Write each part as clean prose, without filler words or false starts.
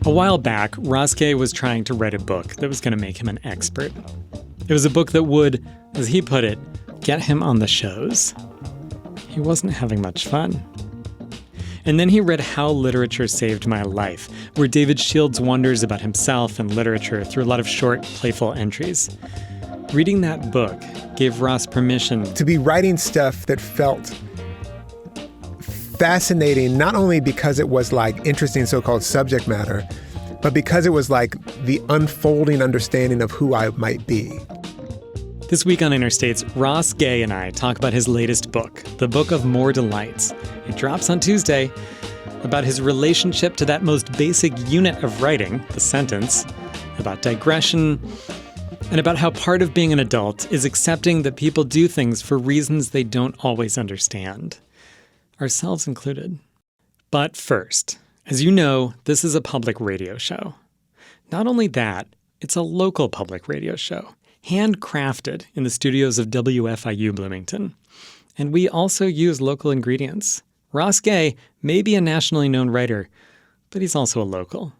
A while back, Ross Gay was trying to write a book that was going to make him an expert. It was a book that would, as he put it, get him on the shows. He wasn't having much fun. And then he read How Literature Saved My Life, where David Shields wonders about himself and literature through a lot of short, playful entries. Reading that book gave Ross permission to be writing stuff that felt fascinating, not only because it was like interesting so-called subject matter, but because it was like the unfolding understanding of who I might be. This week on Interstates, Ross Gay and I talk about his latest book, The Book of More Delights. It drops on Tuesday, about his relationship to that most basic unit of writing, the sentence, about digression, and about how part of being an adult is accepting that people do things for reasons they don't always understand, ourselves included. But first, as you know, this is a public radio show. Not only that, it's a local public radio show, handcrafted in the studios of WFIU Bloomington. And we also use local ingredients. Ross Gay may be a nationally known writer, but he's also a local.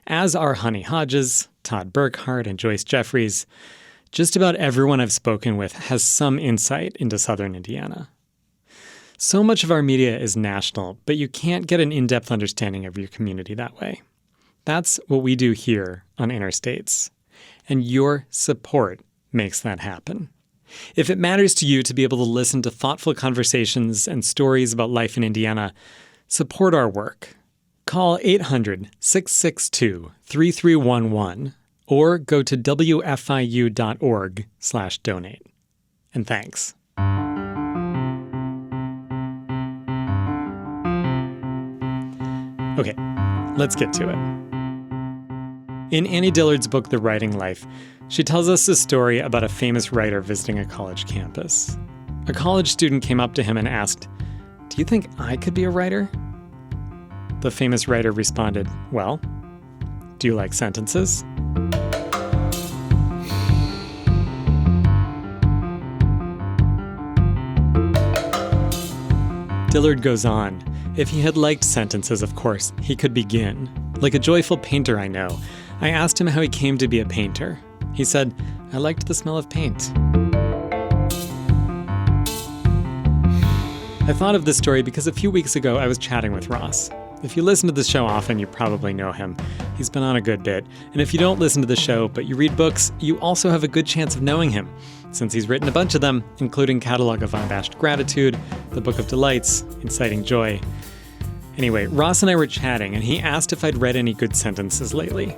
As are Honey Hodges, Todd Burkhart, and Joyce Jeffries. Just about everyone I've spoken with has some insight into Southern Indiana. So much of our media is national, but you can't get an in-depth understanding of your community that way. That's what we do here on Interstates. And your support makes that happen. If it matters to you to be able to listen to thoughtful conversations and stories about life in Indiana, support our work. Call 800-662-3311 or go to wfiu.org/donate. And thanks. Okay, let's get to it. In Annie Dillard's book, The Writing Life, she tells us a story about a famous writer visiting a college campus. A college student came up to him and asked, "Do you think I could be a writer?" The famous writer responded, "Well, do you like sentences?" Dillard goes on, "If he had liked sentences, of course, he could begin. Like a joyful painter I know. I asked him how he came to be a painter. He said, I liked the smell of paint." I thought of this story because a few weeks ago I was chatting with Ross. If you listen to the show often, you probably know him. He's been on a good bit. And if you don't listen to the show, but you read books, you also have a good chance of knowing him, since he's written a bunch of them, including Catalog of Unabashed Gratitude, The Book of Delights, Inciting Joy. Anyway, Ross and I were chatting, and he asked if I'd read any good sentences lately.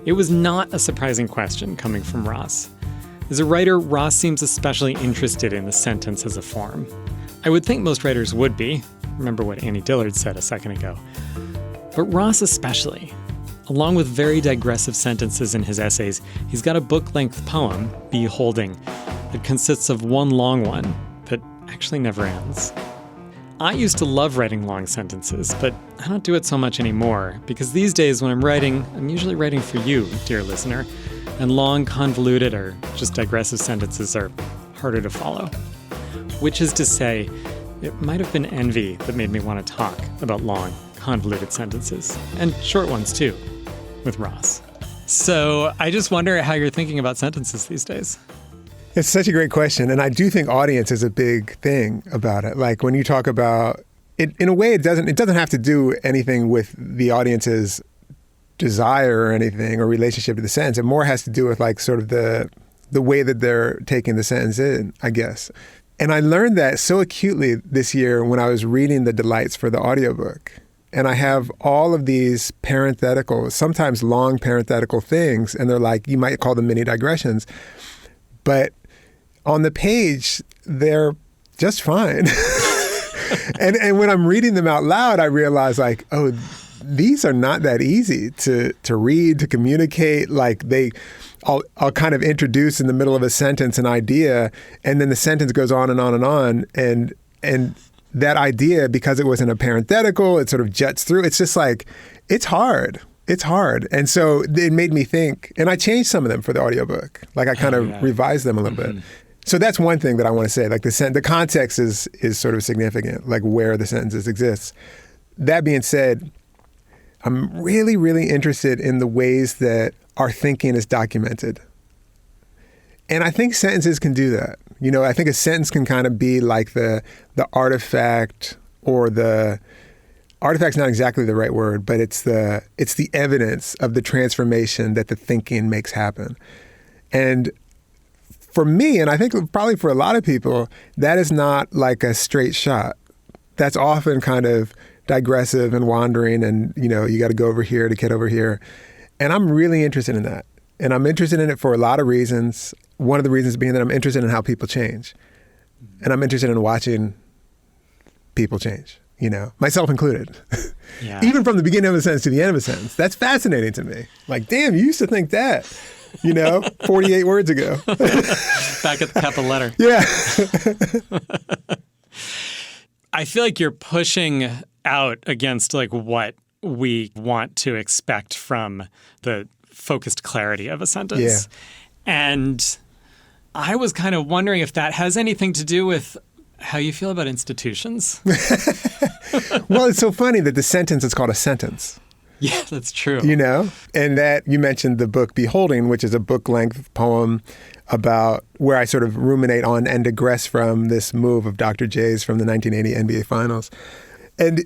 It was not a surprising question coming from Ross. As a writer, Ross seems especially interested in the sentence as a form. I would think most writers would be. Remember what Annie Dillard said a second ago. But Ross especially. Along with very digressive sentences in his essays, he's got a book-length poem, Be Holding, that consists of one long one that actually never ends. I used to love writing long sentences, but I don't do it so much anymore, because these days when I'm writing, I'm usually writing for you, dear listener, and long, convoluted, or just digressive sentences are harder to follow. Which is to say, it might have been envy that made me want to talk about long, convoluted sentences, and short ones too, with Ross. So I just wonder how you're thinking about sentences these days. It's such a great question. And I do think audience is a big thing about it. Like when you talk about it, in a way, it doesn't have to do anything with the audience's desire or anything or relationship to the sentence. It more has to do with like sort of the way that they're taking the sentence in, I guess. And I learned that so acutely this year when I was reading The Delights for the audiobook. And I have all of these parenthetical, sometimes long parenthetical things, and they're like, you might call them mini digressions. But on the page, they're just fine. and when I'm reading them out loud, I realize like, oh, these are not that easy to read, to communicate. Like I'll kind of introduce in the middle of a sentence an idea, and then the sentence goes on and on and on. And that idea, because it wasn't a parenthetical, it sort of juts through. It's just like, it's hard. It's hard. And so it made me think, and I changed some of them for the audiobook. Like I kind of revised them a little bit. So that's one thing that I want to say. Like the context is sort of significant, like where the sentences exist. That being said, I'm really, really interested in the ways that our thinking is documented. And I think sentences can do that. I think a sentence can kind of be like the artifact, or the artifact's not exactly the right word, but it's the evidence of the transformation that the thinking makes happen. And for me, and I think probably for a lot of people, that is not like a straight shot. That's often kind of digressive and wandering, and you got to go over here to get over here. And I'm really interested in that. And I'm interested in it for a lot of reasons. One of the reasons being that I'm interested in how people change. And I'm interested in watching people change, myself included. Yeah. Even from the beginning of a sentence to the end of a sentence. That's fascinating to me. Like, damn, you used to think that, 48 words ago. Back at the capital letter. Yeah. I feel like you're pushing out against like what we want to expect from the focused clarity of a sentence. Yeah. And I was kind of wondering if that has anything to do with how you feel about institutions. Well, it's so funny that the sentence is called a sentence. Yeah, that's true. And that you mentioned the book Beholding, which is a book-length poem about where I sort of ruminate on and digress from this move of Dr. J's from the 1980 NBA Finals. And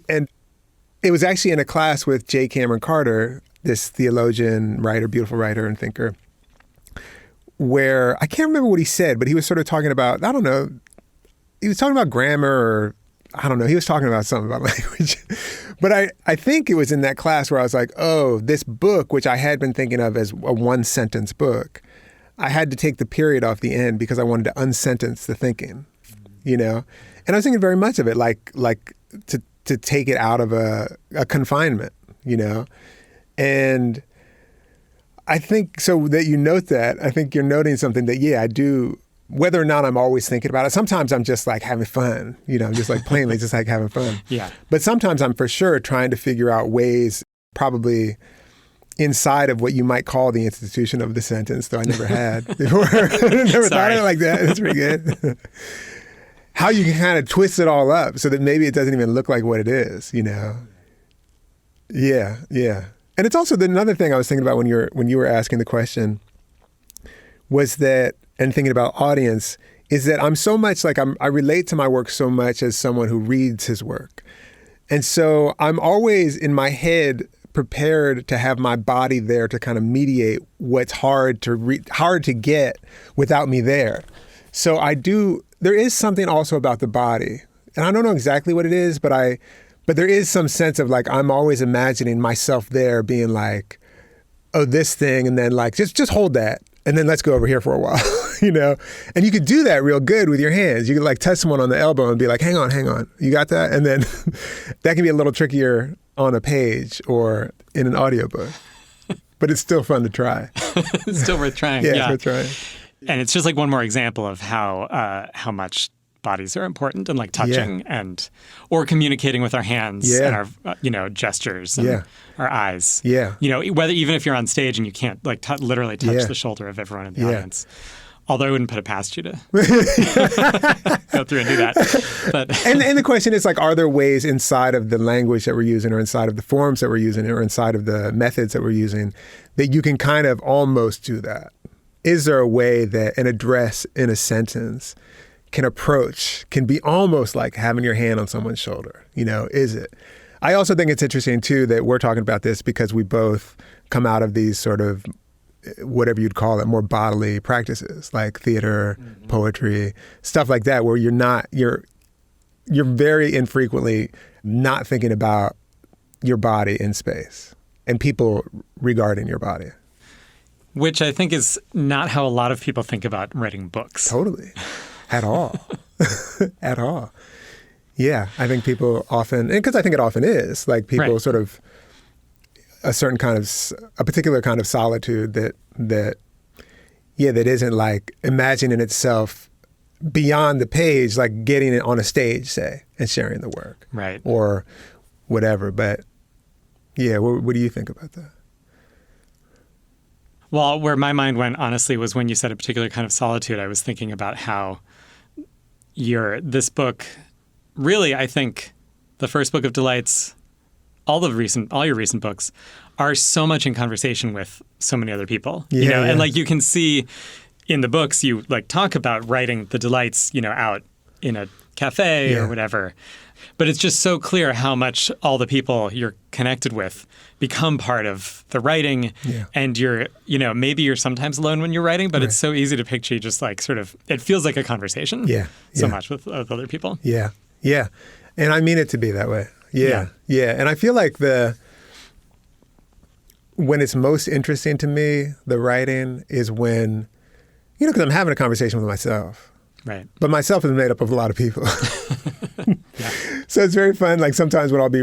it was actually in a class with J. Cameron Carter, this theologian, writer, beautiful writer and thinker, where I can't remember what he said, but he was sort of talking about, I don't know, he was talking about grammar, or I don't know, he was talking about something about language. But I think it was in that class where I was like, oh, this book, which I had been thinking of as a one-sentence book, I had to take the period off the end because I wanted to unsentence the thinking, And I was thinking very much of it like to take it out of a confinement, And I think, so that you note that, I think you're noting something that, yeah, I do, whether or not I'm always thinking about it. Sometimes I'm just like having fun, just like plainly just like having fun. Yeah. But sometimes I'm for sure trying to figure out ways, probably inside of what you might call the institution of the sentence, though I never had before. Never thought of it like that. That's pretty good. How you can kind of twist it all up so that maybe it doesn't even look like what it is, Yeah, yeah. And it's also another thing I was thinking about when you were asking the question was that, and thinking about audience, is that I'm so much like I relate to my work so much as someone who reads his work. And so I'm always in my head prepared to have my body there to kind of mediate what's hard to get without me there. So there is something also about the body. And I don't know exactly what it is, but there is some sense of like, I'm always imagining myself there being like, oh, this thing, and then like, just hold that. And then let's go over here for a while, And you could do that real good with your hands. You could like touch someone on the elbow and be like, hang on. You got that? And then that can be a little trickier on a page or in an audiobook. But it's still fun to try. It's still worth trying. Yeah, it's worth trying. And it's just like one more example of how much bodies are important, and like touching or communicating with our hands and our gestures and our eyes. Yeah. Whether even if you're on stage and you can't like literally touch the shoulder of everyone in the audience. Although I wouldn't put it past you to go through and do that. But and the question is like, are there ways inside of the language that we're using, or inside of the forms that we're using, or inside of the methods that we're using, that you can kind of almost do that? Is there a way that an address in a sentence can be almost like having your hand on someone's shoulder? Is it? I also think it's interesting too that we're talking about this because we both come out of these sort of, whatever you'd call it, more bodily practices like theater, poetry, stuff like that, where you're very infrequently not thinking about your body in space and people regarding your body. Which I think is not how a lot of people think about writing books. Totally. At all. At all. Yeah. I think people often, and because I think it often is, like people sort of, a particular kind of solitude that isn't like imagining itself beyond the page, like getting it on a stage, say, and sharing the work. Right. Or whatever. But yeah, what do you think about that? Well, where my mind went, honestly, was when you said a particular kind of solitude. I was thinking about how this book, really, I think the first book of Delights all your recent books are so much in conversation with so many other people, Yeah. and like you can see in the books, you like talk about writing the delights, out in a cafe or whatever. But it's just so clear how much all the people you're connected with become part of the writing. Yeah. And you're, maybe you're sometimes alone when you're writing, but it's so easy to picture you just like sort of, it feels like a conversation so much with other people. Yeah. Yeah. And I mean it to be that way. Yeah. And I feel like when it's most interesting to me, the writing is when, because I'm having a conversation with myself. Right. But myself is made up of a lot of people. So it's very fun. Like sometimes when I would be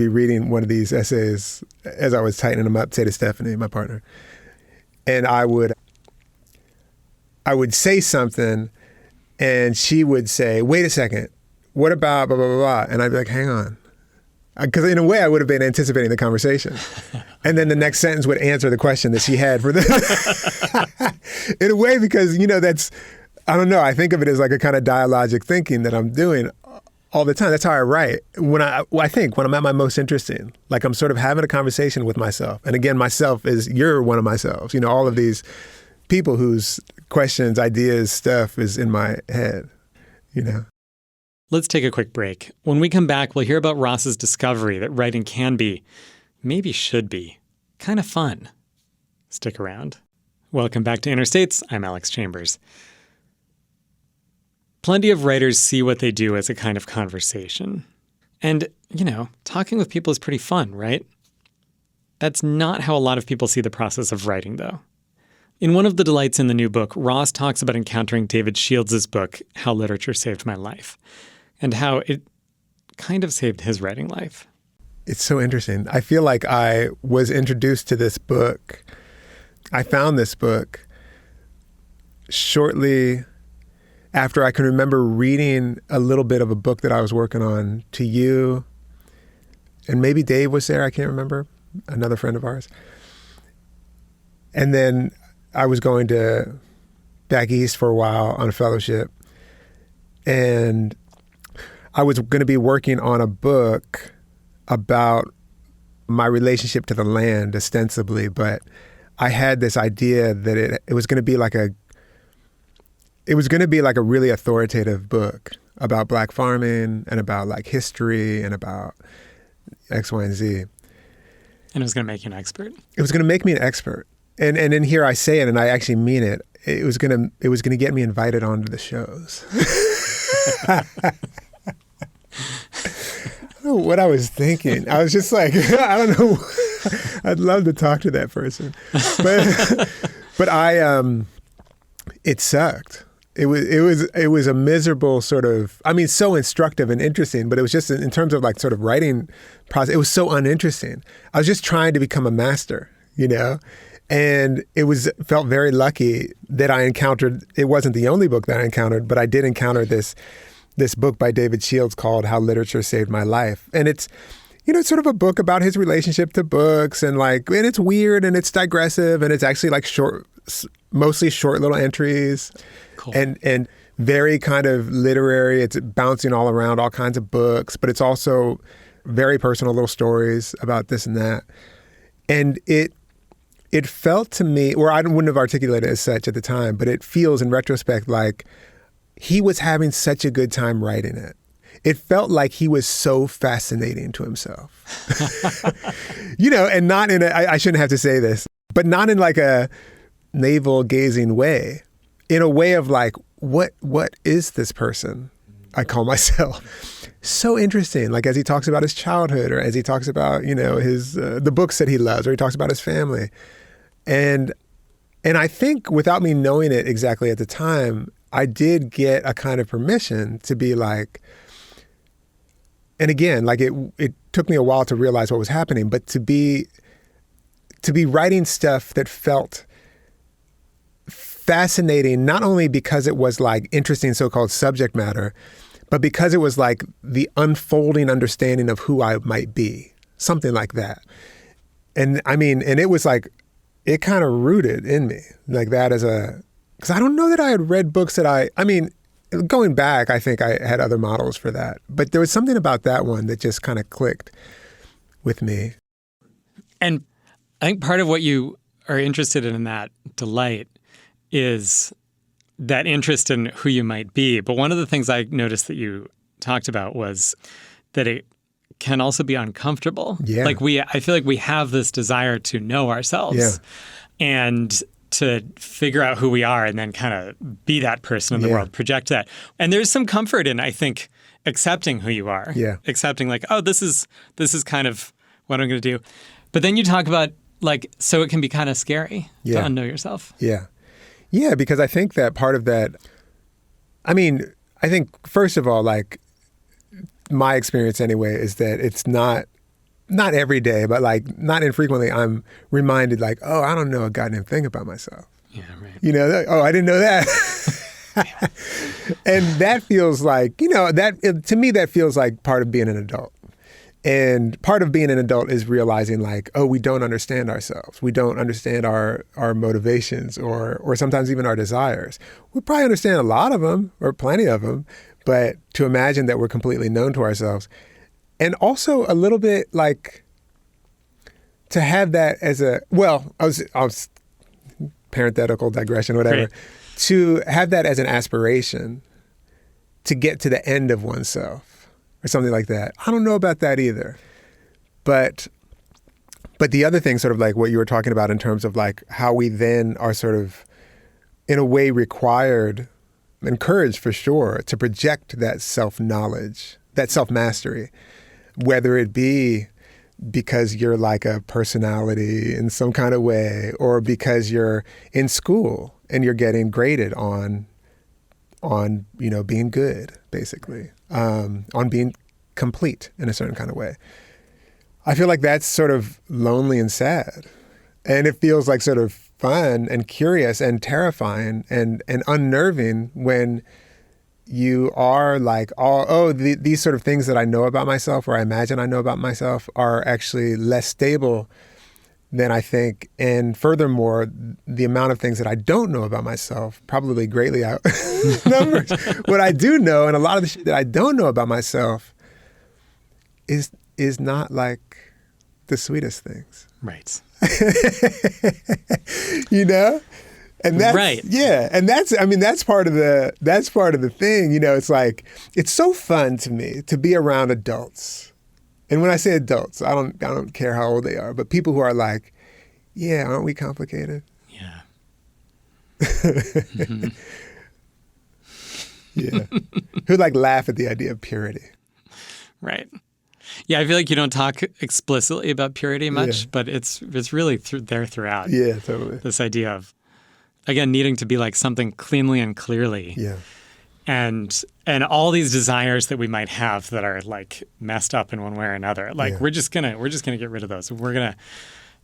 reading one of these essays as I was tightening them up, say to Stephanie, my partner, and I would say something and she would say, wait a second, what about blah, blah, blah, blah? And I'd be like, hang on. Because in a way I would have been anticipating the conversation. And then the next sentence would answer the question that she had for the in a way, because, that's, I don't know, I think of it as like a kind of dialogic thinking that I'm doing all the time. That's how I write. I think when I'm at my most interesting, like I'm sort of having a conversation with myself. And again, myself is, you're one of myself. All of these people whose questions, ideas, stuff is in my head, Let's take a quick break. When we come back, we'll hear about Ross's discovery that writing can be, maybe should be, kind of fun. Stick around. Welcome back to Interstates. I'm Alex Chambers. Plenty of writers see what they do as a kind of conversation. And, talking with people is pretty fun, right? That's not how a lot of people see the process of writing, though. In one of the delights in the new book, Ross talks about encountering David Shields' book, How Literature Saved My Life, and how it kind of saved his writing life. It's so interesting. I feel like I was introduced to this book. I found this book shortly after I can remember reading a little bit of a book that I was working on to you, and maybe Dave was there, I can't remember, another friend of ours. And then I was going to back east for a while on a fellowship, and I was going to be working on a book about my relationship to the land, ostensibly, but I had this idea that it was going to be like a really authoritative book about Black farming and about like history and about X, Y, and Z. And it was going to make you an expert. It was going to make me an expert. And in here I say it, and I actually mean it. It was going to get me invited onto the shows. I don't know what I was thinking. I was just like, I don't know. I'd love to talk to that person, but it sucked. It was a miserable sort of, so instructive and interesting, but it was just in terms of like sort of writing process, it was so uninteresting. I was just trying to become a master, and felt very lucky that I encountered, it wasn't the only book that I encountered, but I did encounter this book by David Shields called How Literature Saved My Life. And it's, it's sort of a book about his relationship to books, and it's weird and it's digressive, and it's actually like mostly short little entries. Cool. And very kind of literary. It's bouncing all around all kinds of books, but it's also very personal little stories about this and that. And it felt to me, or I wouldn't have articulated it as such at the time, but it feels in retrospect like he was having such a good time writing it. It felt like he was so fascinating to himself. And not in I shouldn't have to say this, but not in like a navel gazing way, in a way of like, what is this person I call myself? So interesting. Like as he talks about his childhood, or as he talks about, his the books that he loves, or he talks about his family. And I think without me knowing it exactly at the time, I did get a kind of permission to be like, and again, like it took me a while to realize what was happening, but to be writing stuff that felt fascinating, not only because it was like interesting so-called subject matter, but because it was like the unfolding understanding of who I might be, something like that. And it was like, it kind of rooted in me like that because I don't know that I had read books that going back, I think I had other models for that. But there was something about that one that just kind of clicked with me. And I think part of what you are interested in that delight is that interest in who you might be. But one of the things I noticed that you talked about was that it can also be uncomfortable. Yeah. Like I feel like we have this desire to know ourselves and to figure out who we are and then kind of be that person in the world, project that. And there's some comfort in, I think, accepting who you are. Yeah. Accepting like, oh, this is kind of what I'm going to do. But then you talk about like, so it can be kind of scary to unknow yourself. Yeah. Yeah, because I think that part of that, I mean, I think first of all, like my experience anyway, is that it's not every day, but like not infrequently, I'm reminded like, oh, I don't know a goddamn thing about myself. Yeah, right. You know, oh, I didn't know that. And that feels like, you know, to me, that feels like part of being an adult. And part of being an adult is realizing like, oh, we don't understand ourselves. We don't understand our motivations or sometimes even our desires. We probably understand a lot of them or plenty of them, but to imagine that we're completely known to ourselves. And also a little bit like to have that as I was parenthetical digression, whatever, Great. to have that as an aspiration to get to the end of oneself. Or something like that. I don't know about that either. But the other thing, sort of like what you were talking about in terms of like how we then are sort of in a way required, encouraged for sure, to project that self-knowledge, that self-mastery, whether it be because you're like a personality in some kind of way or because you're in school and you're getting graded on you know, being good, basically, on being complete in a certain kind of way. I feel like that's sort of lonely and sad. And it feels like sort of fun and curious and terrifying and unnerving when you are like, these sort of things that I know about myself or I imagine I know about myself are actually less stable than I think. And furthermore, the amount of things that I don't know about myself probably greatly outnumbers what I do know. And a lot of the shit that I don't know about myself is not like the sweetest things. Right. You know? And that's right. Yeah. And that's part of the thing. You know, it's like, it's so fun to me to be around adults. And when I say adults, I don't care how old they are, but people who are like, yeah, aren't we complicated? Yeah. Mm-hmm. Yeah. Who like laugh at the idea of purity. Right. Yeah, I feel like you don't talk explicitly about purity much, but it's really there throughout. Yeah, totally. This idea of, again, needing to be like something cleanly and clearly. Yeah. And all these desires that we might have that are like messed up in one way or another, like we're just gonna get rid of those. We're gonna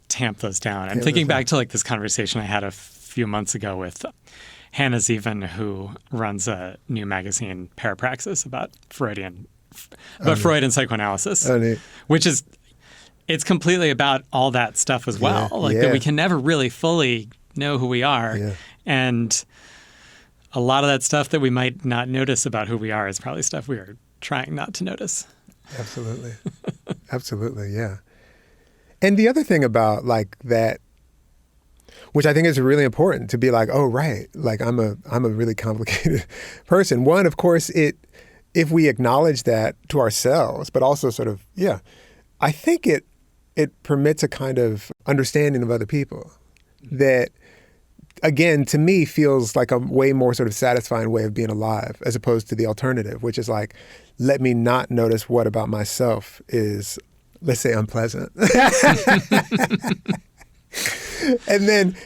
tamp those down. I'm thinking back to like this conversation I had a few months ago with Hannah Zevin, who runs a new magazine, Parapraxis, about Freud and psychoanalysis, which is it's completely about all that stuff as well. That we can never really fully know who we are, and a lot of that stuff that we might not notice about who we are is probably stuff we are trying not to notice. Absolutely. Absolutely, yeah. And the other thing about like that, which I think is really important to be like, oh, right, like I'm a really complicated person. One, of course, if we acknowledge that to ourselves, but also sort of, I think it permits a kind of understanding of other people that, again, to me, feels like a way more sort of satisfying way of being alive as opposed to the alternative, which is like, let me not notice what about myself is, let's say, unpleasant. And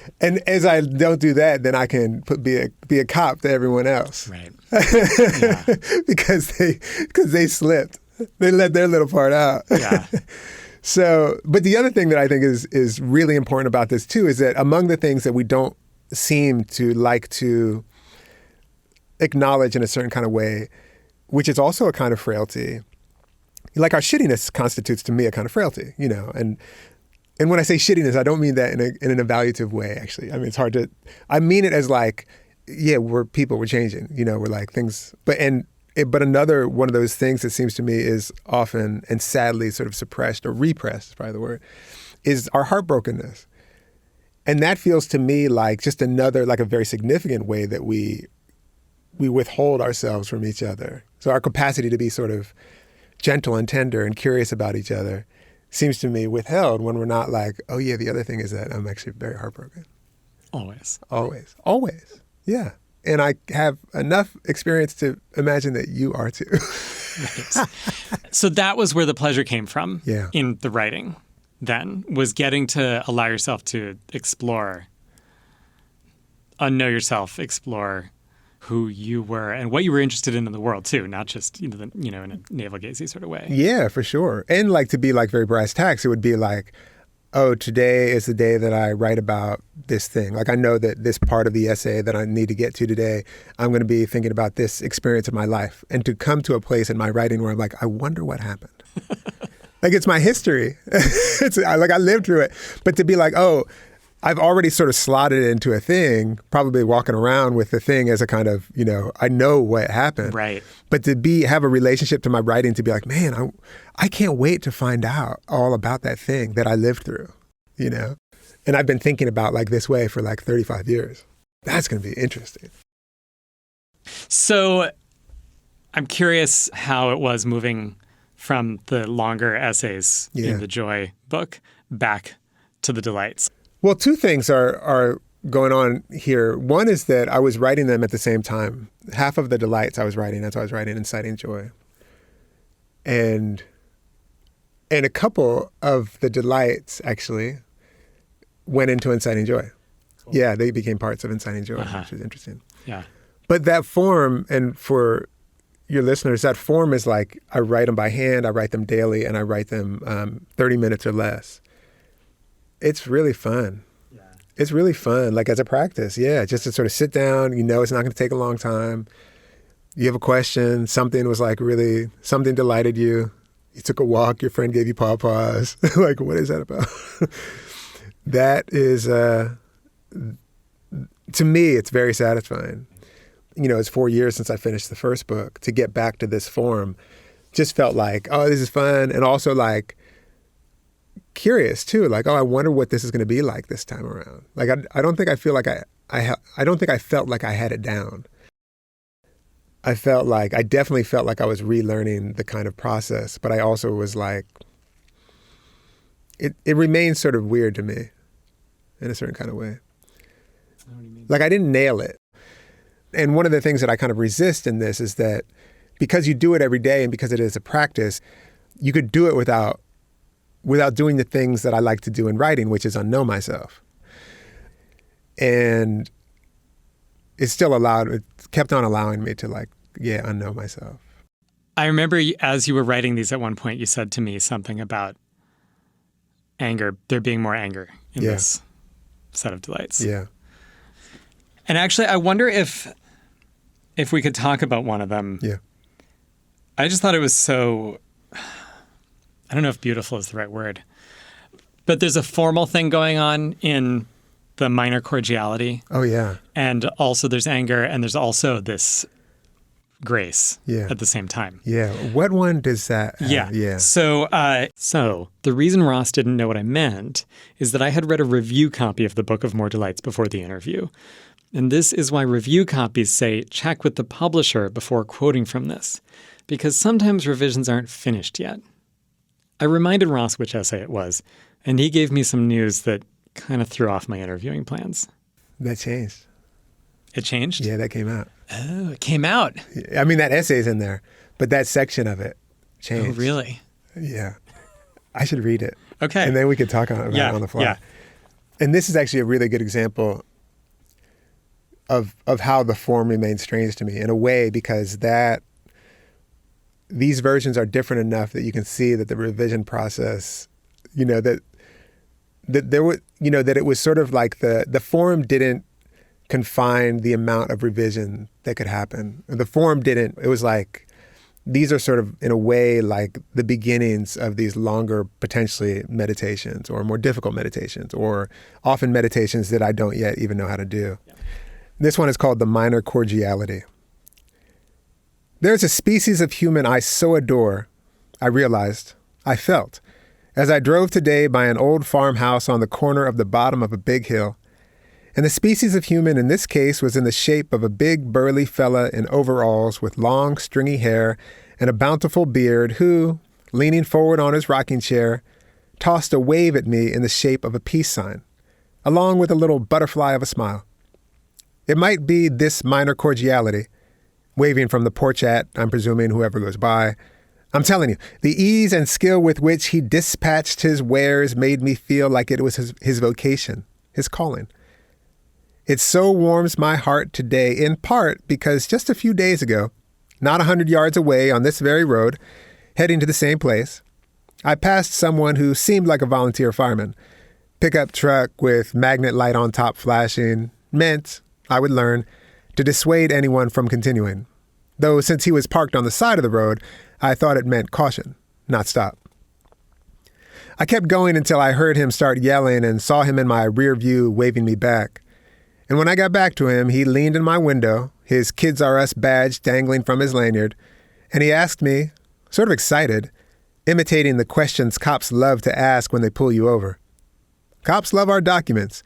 as I don't do that, then I can be a cop to everyone else. Right. because they slipped. They let their little part out. Yeah. So, but the other thing that I think is really important about this too is that among the things that we don't seem to like to acknowledge in a certain kind of way, which is also a kind of frailty, like our shittiness constitutes to me a kind of frailty, you know, and when I say shittiness, I don't mean that in an evaluative way, actually. I mean, it's hard to, I mean it as like yeah, people were changing, we're like things, but another one of those things that seems to me is often and sadly sort of suppressed or repressed, is probably the word, is our heartbrokenness. And that feels to me like just another, like a very significant way that we withhold ourselves from each other. So our capacity to be sort of gentle and tender and curious about each other seems to me withheld when we're not like, oh yeah, the other thing is that I'm actually very heartbroken. Always. Yeah. And I have enough experience to imagine that you are too. Right. So that was where the pleasure came from in the writing then, was getting to allow yourself to explore, know yourself, explore who you were and what you were interested in the world too, not just, in a navel-gazing sort of way. Yeah, for sure. And like to be like very brass tacks, it would be like, oh, today is the day that I write about this thing. Like I know that this part of the essay that I need to get to today, I'm going to be thinking about this experience of my life. And to come to a place in my writing where I'm like, I wonder what happened. Like it's my history. It's like I lived through it. But to be like, oh, I've already sort of slotted it into a thing, probably walking around with the thing as a kind of, I know what happened. Right. But to have a relationship to my writing, to be like, man, I can't wait to find out all about that thing that I lived through, And I've been thinking about like this way for like 35 years. That's going to be interesting. So I'm curious how it was moving from the longer essays in the Joy book back to the Delights. Well, two things are going on here. One is that I was writing them at the same time. Half of the Delights I was writing as I was writing Inciting Joy. And a couple of the Delights actually went into Inciting Joy. Cool. Yeah, they became parts of Inciting Joy, which is interesting. Yeah. But that form, and for your listeners, that form is like I write them by hand, I write them daily, and I write them 30 minutes or less. It's really fun. Yeah. It's really fun, like as a practice. Yeah, just to sort of sit down, it's not going to take a long time. You have a question, something delighted you. You took a walk, your friend gave you pawpaws. Like, what is that about? That is, to me, it's very satisfying. It's 4 years since I finished the first book. To get back to this form just felt like, oh, this is fun. And also like curious too. Like, oh, I wonder what this is going to be like this time around. Like, I don't think I feel like I don't think I felt like I had it down. I definitely felt like I was relearning the kind of process, but I also was like, it remains sort of weird to me in a certain kind of way. What do you mean? Like I didn't nail it. And one of the things that I kind of resist in this is that because you do it every day and because it is a practice, you could do it without doing the things that I like to do in writing, which is unknow myself. And it kept on allowing me to unknow myself. I remember as you were writing these at one point, you said to me something about anger, there being more anger in this set of Delights. Yeah. And actually, I wonder if we could talk about one of them. Yeah. I just thought it was so, I don't know if beautiful is the right word, but there's a formal thing going on in the minor cordiality. Oh, yeah. And also there's anger, and there's also this grace at the same time. Yeah. What one does that have? Yeah. So the reason Ross didn't know what I meant is that I had read a review copy of the Book of More Delights before the interview. And this is why review copies say, check with the publisher before quoting from this, because sometimes revisions aren't finished yet. I reminded Ross which essay it was, and he gave me some news that kind of threw off my interviewing plans. That changed. It changed? Yeah, that came out. Oh, it came out. I mean, that essay's in there, but that section of it changed. Oh, really? Yeah. I should read it. Okay. And then we could talk about it on the fly. Yeah. And this is actually a really good example of how the form remains strange to me in a way, because these versions are different enough that you can see that the revision process, that there was, that it was sort of like the form didn't confine the amount of revision that could happen. The form didn't. It was like, these are sort of, in a way, like the beginnings of these longer, potentially meditations or more difficult meditations, or often meditations that I don't yet even know how to do. Yeah. This one is called The Minor Cordiality. There's a species of human I so adore, I realized, I felt, as I drove today by an old farmhouse on the corner of the bottom of a big hill. And the species of human in this case was in the shape of a big burly fella in overalls with long stringy hair and a bountiful beard who, leaning forward on his rocking chair, tossed a wave at me in the shape of a peace sign, along with a little butterfly of a smile. It might be this minor cordiality, waving from the porch at, I'm presuming, whoever goes by. I'm telling you, the ease and skill with which he dispatched his wares made me feel like it was his vocation, his calling. It so warms my heart today, in part because just a few days ago, not 100 yards away on this very road, heading to the same place, I passed someone who seemed like a volunteer fireman. Pickup truck with magnet light on top flashing meant, I would learn, to dissuade anyone from continuing. Though since he was parked on the side of the road, I thought it meant caution, not stop. I kept going until I heard him start yelling and saw him in my rear view waving me back. And when I got back to him, he leaned in my window, his Kids R Us badge dangling from his lanyard, and he asked me, sort of excited, imitating the questions cops love to ask when they pull you over. Cops love our documents,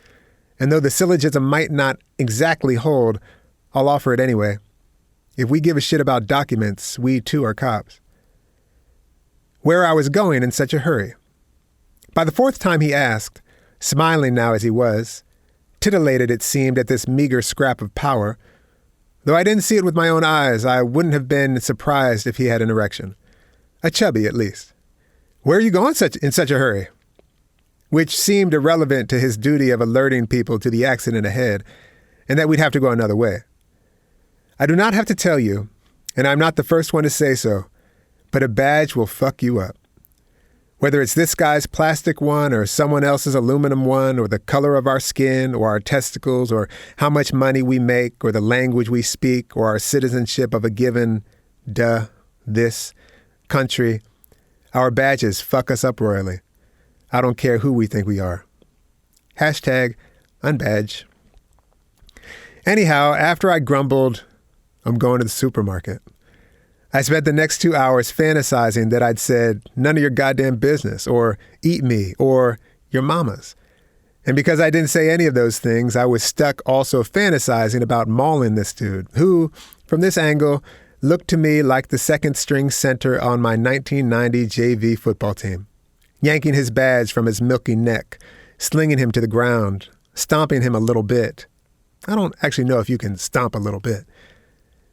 and though the syllogism might not exactly hold, I'll offer it anyway. If we give a shit about documents, we too are cops. Where I was going in such a hurry. By the fourth time he asked, smiling now as he was, titillated it seemed at this meager scrap of power. Though I didn't see it with my own eyes, I wouldn't have been surprised if he had an erection. A chubby, at least. Where are you going in such a hurry? Which seemed irrelevant to his duty of alerting people to the accident ahead, and that we'd have to go another way. I do not have to tell you, and I'm not the first one to say so, but a badge will fuck you up. Whether it's this guy's plastic one or someone else's aluminum one or the color of our skin or our testicles or how much money we make or the language we speak or our citizenship of a given, this country, our badges fuck us up royally. I don't care who we think we are. Hashtag unbadge. Anyhow, after I grumbled, I'm going to the supermarket, I spent the next 2 hours fantasizing that I'd said, none of your goddamn business, or eat me, or your mama's. And because I didn't say any of those things, I was stuck also fantasizing about mauling this dude, who, from this angle, looked to me like the second-string center on my 1990 JV football team, yanking his badge from his milky neck, slinging him to the ground, stomping him a little bit. I don't actually know if you can stomp a little bit.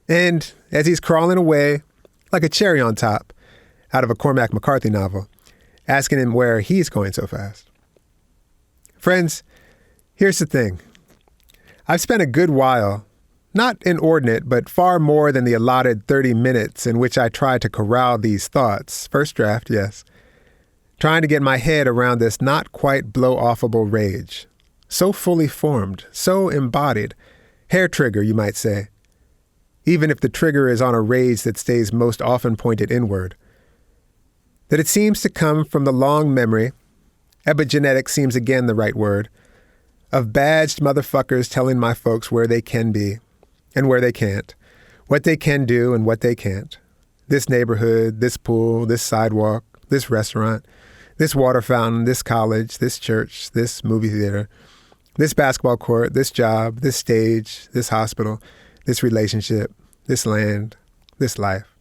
And as he's crawling away, like a cherry on top, out of a Cormac McCarthy novel, asking him where he's going so fast. Friends, here's the thing. I've spent a good while, not inordinate, but far more than the allotted 30 minutes in which I tried to corral these thoughts, first draft, yes, trying to get my head around this not quite blow-offable rage. So fully formed, so embodied, hair trigger, you might say, even if the trigger is on a rage that stays most often pointed inward. That it seems to come from the long memory, epigenetic seems again the right word, of badged motherfuckers telling my folks where they can be and where they can't, what they can do and what they can't. This neighborhood, this pool, this sidewalk, this restaurant, this water fountain, this college, this church, this movie theater, this basketball court, this job, this stage, this hospital, this relationship, this land, this life.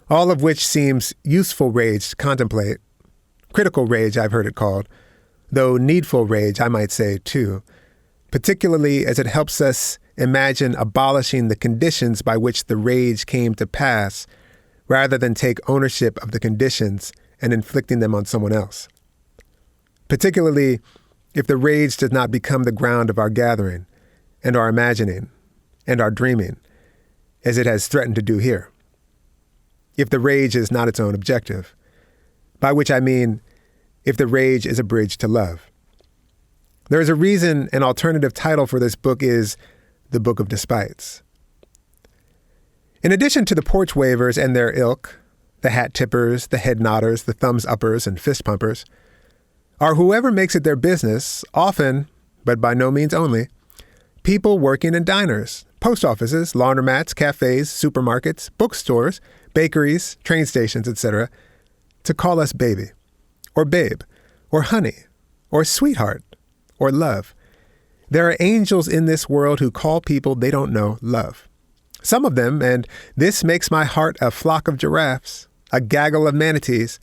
All of which seems useful rage to contemplate, critical rage I've heard it called, though needful rage I might say too, particularly as it helps us imagine abolishing the conditions by which the rage came to pass, rather than take ownership of the conditions and inflicting them on someone else. Particularly if the rage does not become the ground of our gathering, and our imagining, and our dreaming, as it has threatened to do here. If the rage is not its own objective, by which I mean if the rage is a bridge to love. There is a reason an alternative title for this book is The Book of Despites. In addition to the porch wavers and their ilk, the hat tippers, the head nodders, the thumbs uppers, and fist pumpers, are whoever makes it their business, often, but by no means only, people working in diners, post offices, laundromats, cafes, supermarkets, bookstores, bakeries, train stations, etc., to call us baby, or babe, or honey, or sweetheart, or love. There are angels in this world who call people they don't know love. Some of them, and this makes my heart a flock of giraffes, a gaggle of manatees,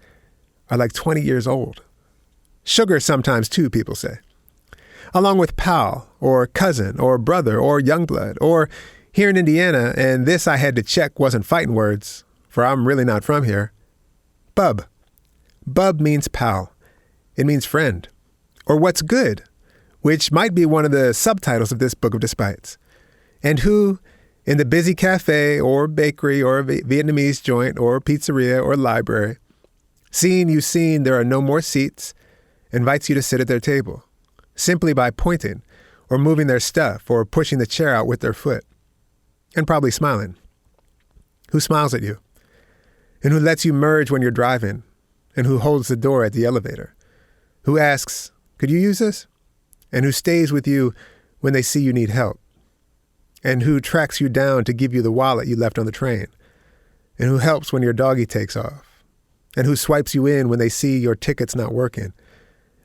are like 20 years old. Sugar sometimes too, people say. Along with pal, or cousin, or brother, or youngblood, or here in Indiana, and this I had to check wasn't fighting words, for I'm really not from here, bub. Bub means pal. It means friend. Or what's good, which might be one of the subtitles of this Book of Despites. And who, in the busy cafe or bakery or Vietnamese joint or pizzeria or library, seeing you seen there are no more seats, invites you to sit at their table, simply by pointing or moving their stuff or pushing the chair out with their foot, and probably smiling. Who smiles at you, and who lets you merge when you're driving, and who holds the door at the elevator, who asks, could you use this? And who stays with you when they see you need help, and who tracks you down to give you the wallet you left on the train, and who helps when your doggy takes off, and who swipes you in when they see your ticket's not working,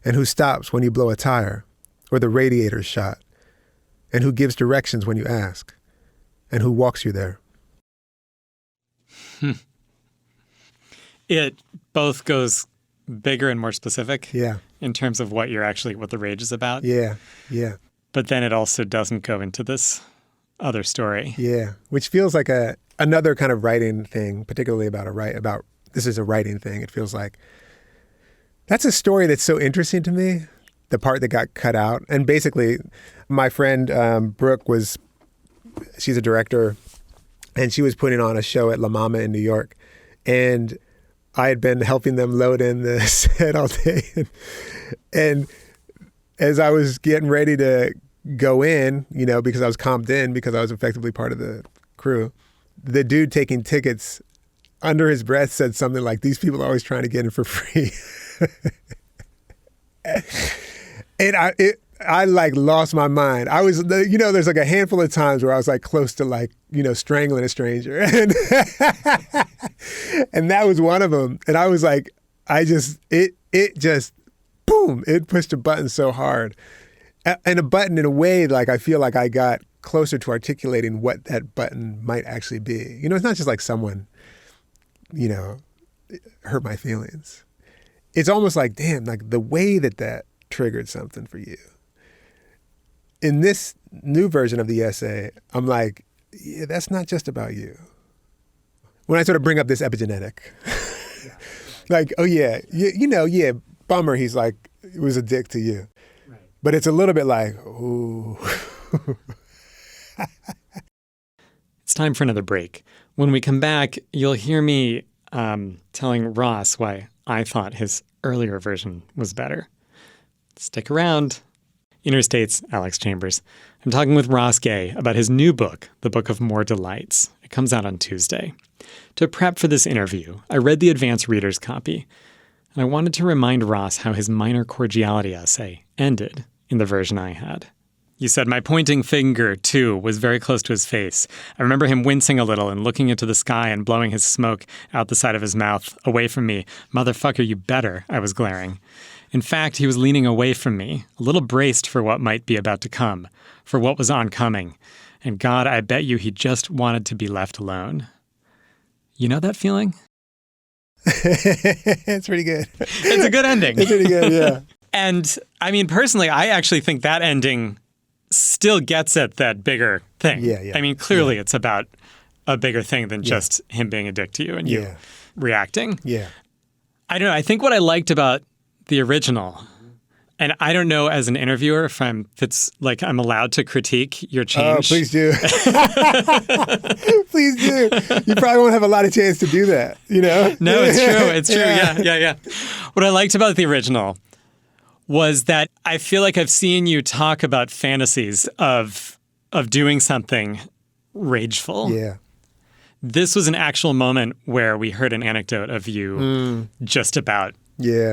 and who stops when you blow a tire or the radiator's shot, and who gives directions when you ask, and who walks you there. It both goes bigger and more specific. Yeah. In terms of what the rage is about. Yeah. But then it also doesn't go into this other story. Yeah. Which feels like another kind of writing thing, particularly about this is a writing thing. It feels like that's a story that's so interesting to me, the part that got cut out. And basically, my friend Brooke she's a director, and she was putting on a show at La Mama in New York. And I had been helping them load in the set all day. And as I was getting ready to go in, because I was comped in, because I was effectively part of the crew, the dude taking tickets under his breath said something like, these people are always trying to get in for free. And I like lost my mind. I was, there's like a handful of times where I was like close to like, strangling a stranger. And that was one of them. And I was like, it just, boom, it pushed a button so hard. And a button in a way, like I feel like I got closer to articulating what that button might actually be. It's not just like someone, hurt my feelings. It's almost like, damn, like the way that triggered something for you. In this new version of the essay, I'm like, yeah, that's not just about you. When I sort of bring up this epigenetic, like, oh yeah, yeah, bummer, he's like, it was a dick to you. Right. But it's a little bit like, ooh. It's time for another break. When we come back, you'll hear me telling Ross why I thought his earlier version was better. Stick around. Interstate's Alex Chambers. I'm talking with Ross Gay about his new book, The Book of More Delights. It comes out on Tuesday. To prep for this interview, I read the advanced reader's copy, and I wanted to remind Ross how his minor cordiality essay ended in the version I had. You said my pointing finger, too, was very close to his face. I remember him wincing a little and looking into the sky and blowing his smoke out the side of his mouth, away from me. Motherfucker, you better, I was glaring. In fact, he was leaning away from me, a little braced for what might be about to come, for what was oncoming. And God, I bet you he just wanted to be left alone. You know that feeling? It's pretty good. It's a good ending. It's pretty good, yeah. And, I mean, personally, I actually think that ending still gets at that bigger thing. Yeah. I mean, clearly it's about a bigger thing than just him being a dick to you and you reacting. Yeah. I don't know. I think what I liked about the original, and I don't know as an interviewer if it's like I'm allowed to critique your change. Oh, please do. Please do. You probably won't have a lot of chance to do that, No, it's true. It's true. Yeah. What I liked about the original was that I feel like I've seen you talk about fantasies of doing something rageful. Yeah. This was an actual moment where we heard an anecdote of you just about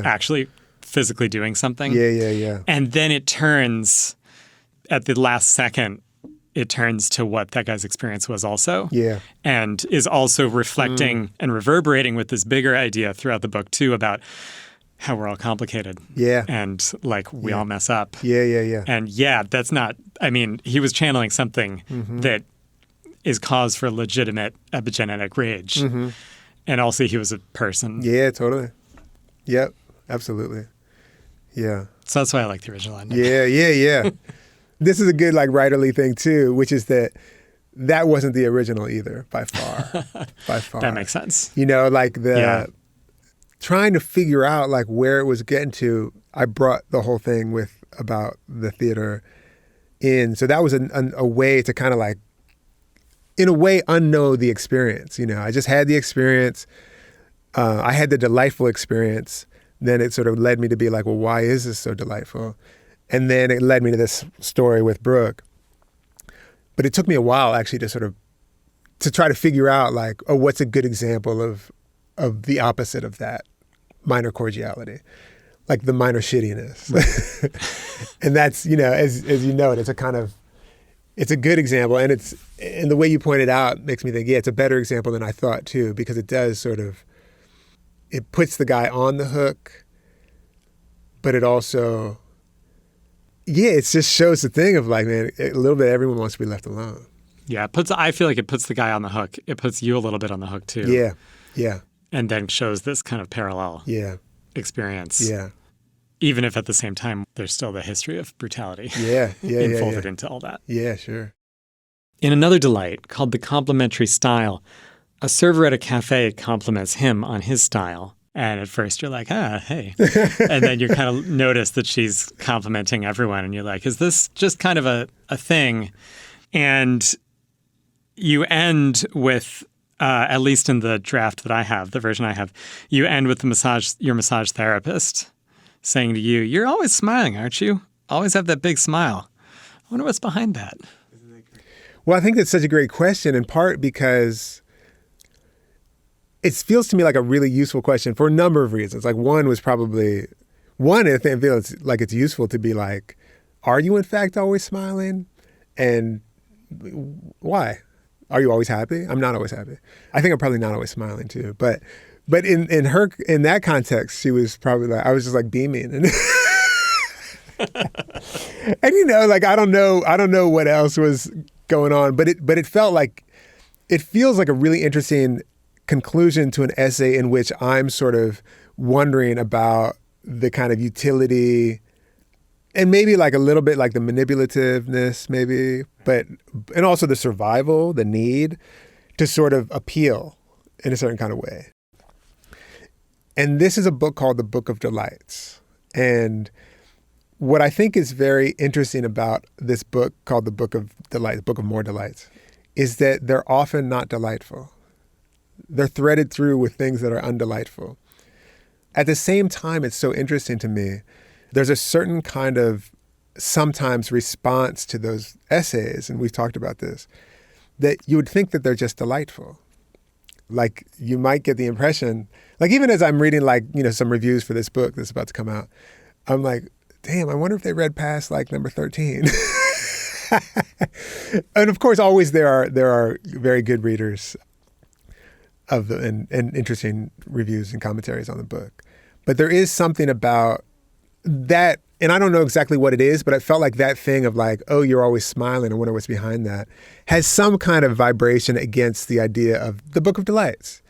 actually physically doing something. Yeah. And then it turns at the last second it turns to what that guy's experience was also. Yeah. And is also reflecting and reverberating with this bigger idea throughout the book, too, about how we're all complicated. Yeah. And like we all mess up. Yeah. And that's not, I mean, he was channeling something that is cause for legitimate epigenetic rage. And also he was a person. Yeah, totally. Yep, absolutely. Yeah. So that's why I like the original ending. Yeah. This is a good like writerly thing too, which is that wasn't the original either, by far. By far. That makes sense. You know, like trying to figure out like where it was getting to, I brought the whole thing with about the theater in. So that was a way to kind of like, in a way, unknow the experience. You know, I just had the experience. I had the delightful experience. Then it sort of led me to be like, well, why is this so delightful? And then it led me to this story with Brooke. But it took me a while actually to try to figure out like, oh, what's a good example of the opposite of that minor cordiality, like the minor shittiness. Right. And that's, you know, as you know, it's a good example. And the way you pointed out makes me think, it's a better example than I thought too, because it does it puts the guy on the hook, but it also, it just shows the thing of like, man, a little bit everyone wants to be left alone. Yeah, I feel like it puts the guy on the hook. It puts you a little bit on the hook too. Yeah. And then shows this kind of parallel experience. Yeah. Even if at the same time, there's still the history of brutality enfolded into all that. Yeah, sure. In another delight called The Complimentary Style, a server at a cafe compliments him on his style. And at first you're like, hey. And then you kind of notice that she's complimenting everyone. And you're like, is this just kind of a thing? And you end with, at least in the draft that I have, the version I have, you end with your massage therapist saying to you, you're always smiling, aren't you? Always have that big smile. I wonder what's behind that. Well, I think that's such a great question, in part because it feels to me like a really useful question for a number of reasons. Like I think it feels like it's useful to be like, are you in fact always smiling? And why? Are you always happy? I'm not always happy. I think I'm probably not always smiling too. But in that context, she was probably like, I was just like beaming. And you know, like I don't know what else was going on, but it felt like, it feels like a really interesting conclusion to an essay in which I'm sort of wondering about the kind of utility and maybe like a little bit like the manipulativeness maybe, and also the survival, the need to sort of appeal in a certain kind of way. And this is a book called The Book of Delights. And what I think is very interesting about this book called The Book of Delights, Book of More Delights, is that they're often not delightful. They're threaded through with things that are undelightful. At the same time, it's so interesting to me, there's a certain kind of sometimes response to those essays, and we've talked about this, that you would think that they're just delightful. Like you might get the impression, like even as I'm reading like, you know, some reviews for this book that's about to come out, I'm like, damn, I wonder if they read past like number 13. And of course, always there are very good readers of and interesting reviews and commentaries on the book. But there is something about that, and I don't know exactly what it is, but I felt like that thing of like, oh, you're always smiling, I wonder what's behind that, has some kind of vibration against the idea of the Book of Delights.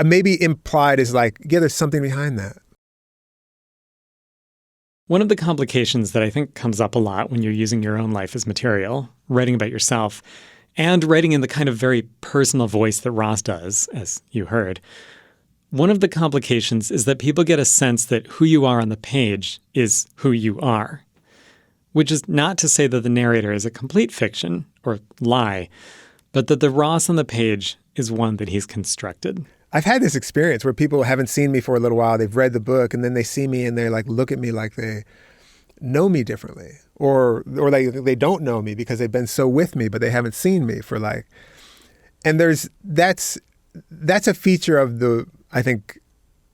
Maybe implied is like, yeah, there's something behind that. One of the complications that I think comes up a lot when you're using your own life as material, writing about yourself, and writing in the kind of very personal voice that Ross does, as you heard, one of the complications is that people get a sense that who you are on the page is who you are, which is not to say that the narrator is a complete fiction or lie, but that the Ross on the page is one that he's constructed. I've had this experience where people haven't seen me for a little while, they've read the book, and then they see me and they like look at me like they know me differently, or they don't know me because they've been so with me, but they haven't seen me for like, and that's a feature of I think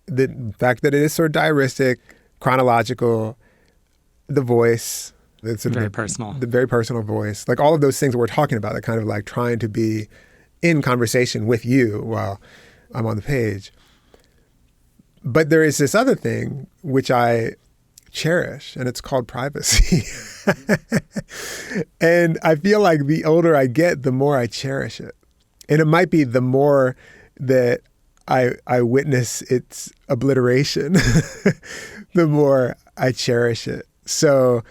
the fact that it is sort of diaristic, chronological, the voice, It's sort of Very personal. The very personal voice. Like all of those things that we're talking about, that kind of like trying to be in conversation with you while I'm on the page. But there is this other thing which I cherish, and it's called privacy. And I feel like the older I get, the more I cherish it. And it might be the more that I witness its obliteration, the more I cherish it. So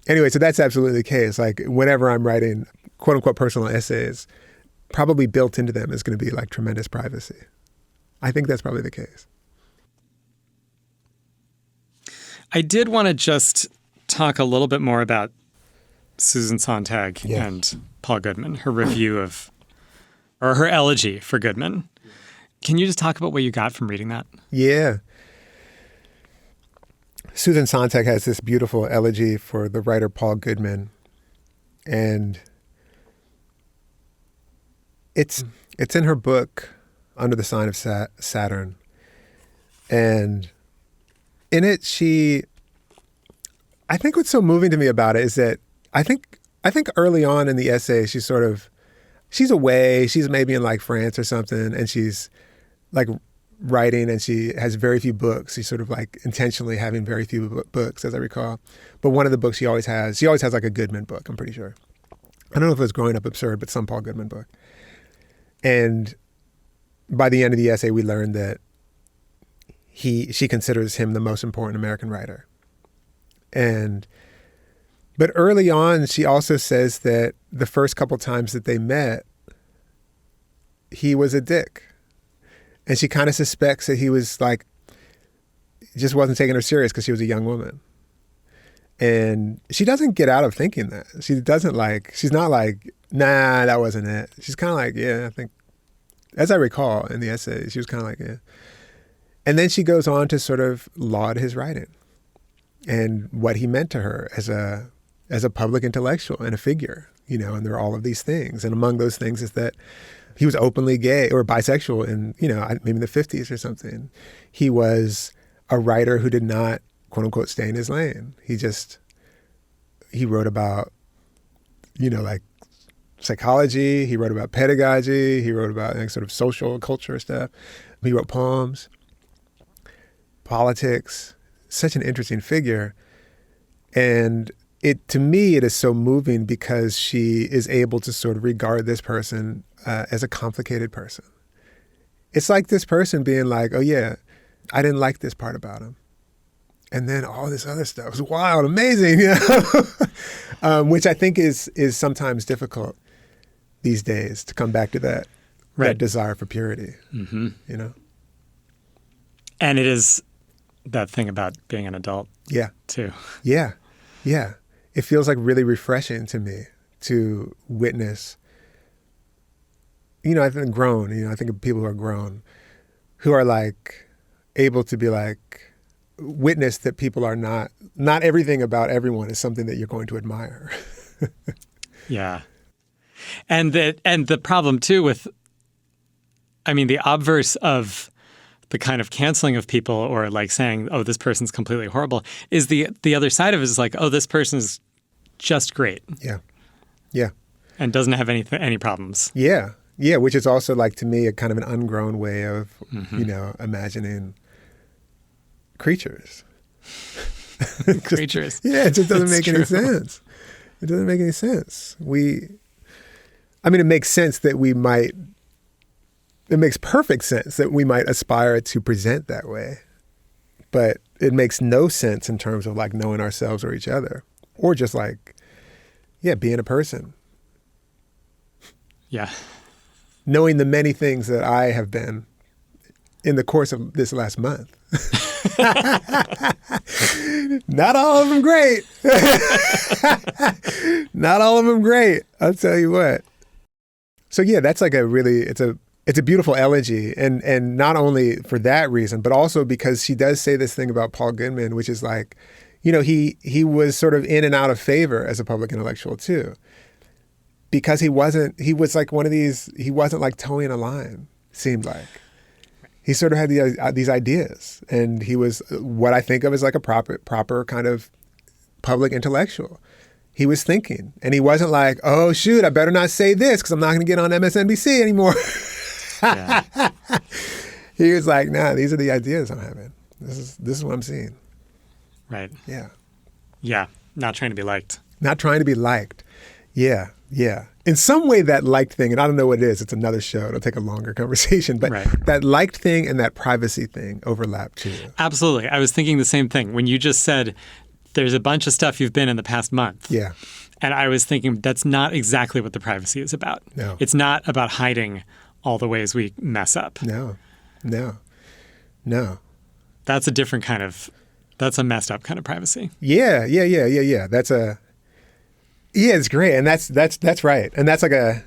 anyway, so that's absolutely the case. Like whenever I'm writing quote unquote personal essays, probably built into them is going to be like tremendous privacy. I think that's probably the case. I did want to just talk a little bit more about Susan Sontag and Paul Goodman, her review of, or her elegy for Goodman. Can you just talk about what you got from reading that? Yeah. Susan Sontag has this beautiful elegy for the writer Paul Goodman. And it's in her book, Under the Sign of Saturn. And in it, I think what's so moving to me about it is that I think early on in the essay, she's away, she's maybe in like France or something, and she's like writing, and she has very few books. She's sort of like intentionally having very few books, as I recall. But one of the books she always has like a Goodman book, I'm pretty sure. I don't know if it was Growing Up Absurd, but some Paul Goodman book. And by the end of the essay, we learn that she considers him the most important American writer. But early on, she also says that the first couple times that they met, he was a dick. And she kind of suspects that he was like, just wasn't taking her serious because she was a young woman. And she doesn't get out of thinking that. She's not like, nah, that wasn't it. She's kind of like, yeah, I think, as I recall in the essay, she was kind of like, yeah. And then she goes on to sort of laud his writing and what he meant to her as a public intellectual and a figure, and there are all of these things. And among those things is that he was openly gay or bisexual in, maybe in the 50s or something. He was a writer who did not, quote unquote, stay in his lane. He wrote about, like psychology. He wrote about pedagogy. He wrote about sort of social culture stuff. He wrote poems, politics. Such an interesting figure. And to me, it is so moving because she is able to sort of regard this person as a complicated person. It's like this person being like, oh yeah, I didn't like this part about him. And then all this other stuff was wild, amazing, which I think is sometimes difficult these days to come back to that desire for purity, And it is that thing about being an adult too. Yeah. It feels like really refreshing to me to witness, I think grown, I think of people who are grown, who are like able to be like, witness that people are not everything about everyone is something that you're going to admire. Yeah. And the problem too with, the obverse of the kind of canceling of people or like saying, oh, this person's completely horrible is the other side of it is like, oh, this person's just great. Yeah. And doesn't have any problems. Yeah. Which is also like, to me, a kind of an ungrown way of, imagining creatures. Creatures. Yeah, it just doesn't make any sense. It doesn't make any sense. It makes sense that it makes perfect sense that we might aspire to present that way. But it makes no sense in terms of like knowing ourselves or each other. Or just like, being a person. Yeah. Knowing the many things that I have been in the course of this last month. Not all of them great. Not all of them great. I'll tell you what. So that's like it's a beautiful elegy. And not only for that reason, but also because she does say this thing about Paul Goodman, which is like, he was sort of in and out of favor as a public intellectual too. Because he wasn't like towing a line, seemed like. He sort of had these ideas, and he was what I think of as like a proper kind of public intellectual. he was thinking. And he wasn't like, oh, shoot, I better not say this because I'm not going to get on MSNBC anymore. Yeah. He was like, nah, these are the ideas I'm having. This is what I'm seeing. Right. Yeah. Yeah. Not trying to be liked. Not trying to be liked. Yeah. Yeah. In some way, that liked thing, and I don't know what it is, it's another show. It'll take a longer conversation. But that liked thing and that privacy thing overlap too. Absolutely. I was thinking the same thing. When you just said there's a bunch of stuff you've been in the past month. Yeah. And I was thinking that's not exactly what the privacy is about. No. It's not about hiding all the ways we mess up. No. That's a different kind of, that's a messed up kind of privacy. Yeah. It's great. And that's right. And that's like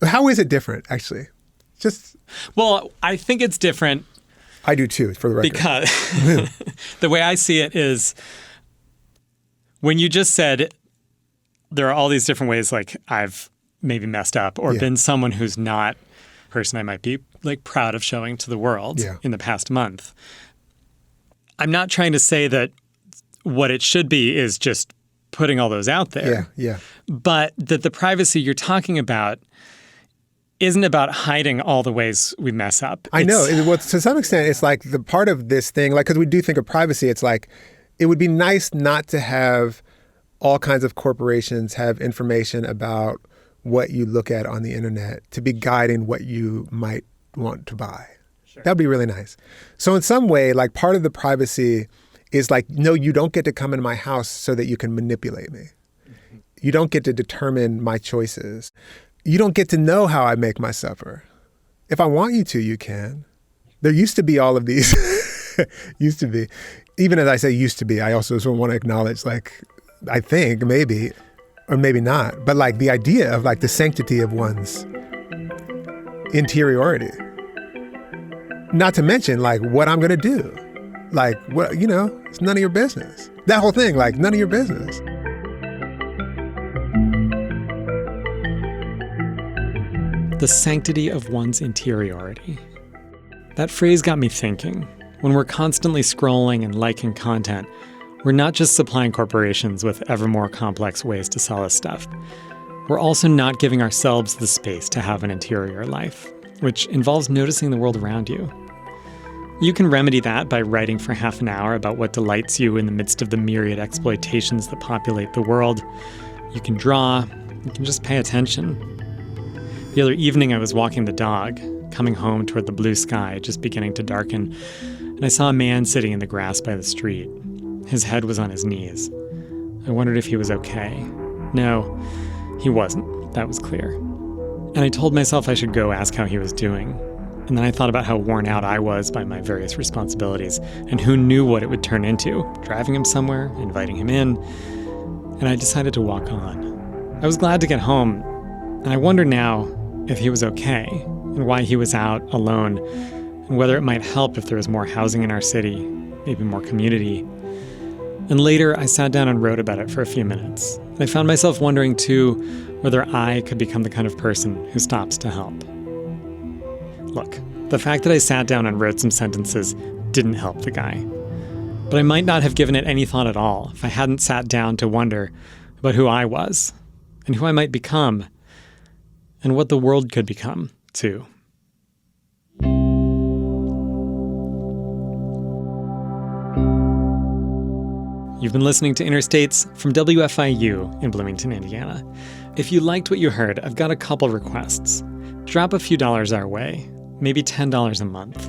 how is it different, actually? Well, I think it's different. I do too, for the record. Because the way I see it is when you just said there are all these different ways like I've maybe messed up or been someone who's not a person I might be like proud of showing to the world in the past month. I'm not trying to say that what it should be is just putting all those out there. Yeah. But that the privacy you're talking about isn't about hiding all the ways we mess up. I know. Well, to some extent, it's like the part of this thing, like, because we do think of privacy, it's like, it would be nice not to have all kinds of corporations have information about what you look at on the internet to be guiding what you might want to buy. Sure. That'd be really nice. So in some way, like part of the privacy is like, no, you don't get to come in my house so that you can manipulate me. Mm-hmm. You don't get to determine my choices. You don't get to know how I make my supper. If I want you to, you can. There used to be all of these. Used to be. Even as I say used to be, I also sort of want to acknowledge, like, I think maybe, or maybe not, but like the idea of like the sanctity of one's interiority. Not to mention like what I'm going to do. Like, what, it's none of your business. That whole thing, like, none of your business. The sanctity of one's interiority. That phrase got me thinking. When we're constantly scrolling and liking content, we're not just supplying corporations with ever more complex ways to sell us stuff. We're also not giving ourselves the space to have an interior life, which involves noticing the world around you. You can remedy that by writing for half an hour about what delights you in the midst of the myriad exploitations that populate the world. You can draw. You can just pay attention. The other evening, I was walking the dog, coming home toward the blue sky just beginning to darken, and I saw a man sitting in the grass by the street. His head was on his knees. I wondered if he was okay. No, he wasn't. That was clear. And I told myself I should go ask how he was doing. And then I thought about how worn out I was by my various responsibilities, and who knew what it would turn into, driving him somewhere, inviting him in. And I decided to walk on. I was glad to get home, and I wonder now if he was okay, and why he was out alone, and whether it might help if there was more housing in our city, maybe more community. And later, I sat down and wrote about it for a few minutes. And I found myself wondering, too, whether I could become the kind of person who stops to help. Look, the fact that I sat down and wrote some sentences didn't help the guy. But I might not have given it any thought at all if I hadn't sat down to wonder about who I was, and who I might become, and what the world could become, too. You've been listening to Interstates from WFIU in Bloomington, Indiana. If you liked what you heard, I've got a couple requests. Drop a few dollars our way, maybe $10 a month.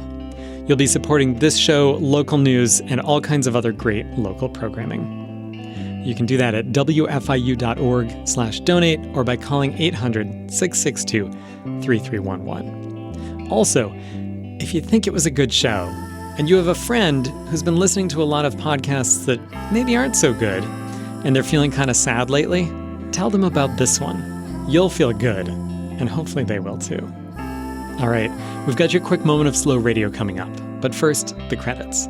You'll be supporting this show, local news, and all kinds of other great local programming. You can do that at wfiu.org/donate or by calling 800-662-3311. Also, if you think it was a good show, and you have a friend who's been listening to a lot of podcasts that maybe aren't so good, and they're feeling kind of sad lately, tell them about this one. You'll feel good, and hopefully they will too. All right, we've got your quick moment of slow radio coming up, but first, the credits.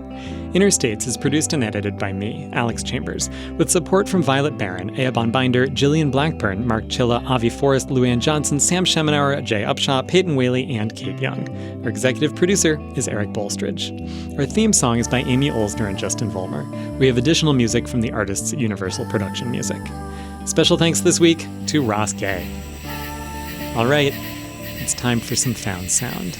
Interstates is produced and edited by me, Alex Chambers, with support from Violet Barron, Eabon Binder, Jillian Blackburn, Mark Chilla, Avi Forrest, Luann Johnson, Sam Schemenauer, Jay Upshaw, Peyton Whaley, and Kate Young. Our executive producer is Eric Bolstridge. Our theme song is by Amy Olsner and Justin Vollmer. We have additional music from the artists at Universal Production Music. Special thanks this week to Ross Gay. All right, it's time for some found sound.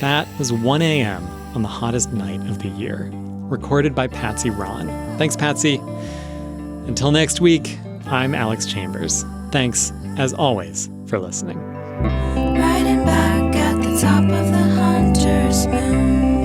That was 1 a.m. on the hottest night of the year, recorded by Patsy Ron. Thanks, Patsy. Until next week, I'm Alex Chambers. Thanks, as always, for listening. Riding back at the top of the hunter's moon.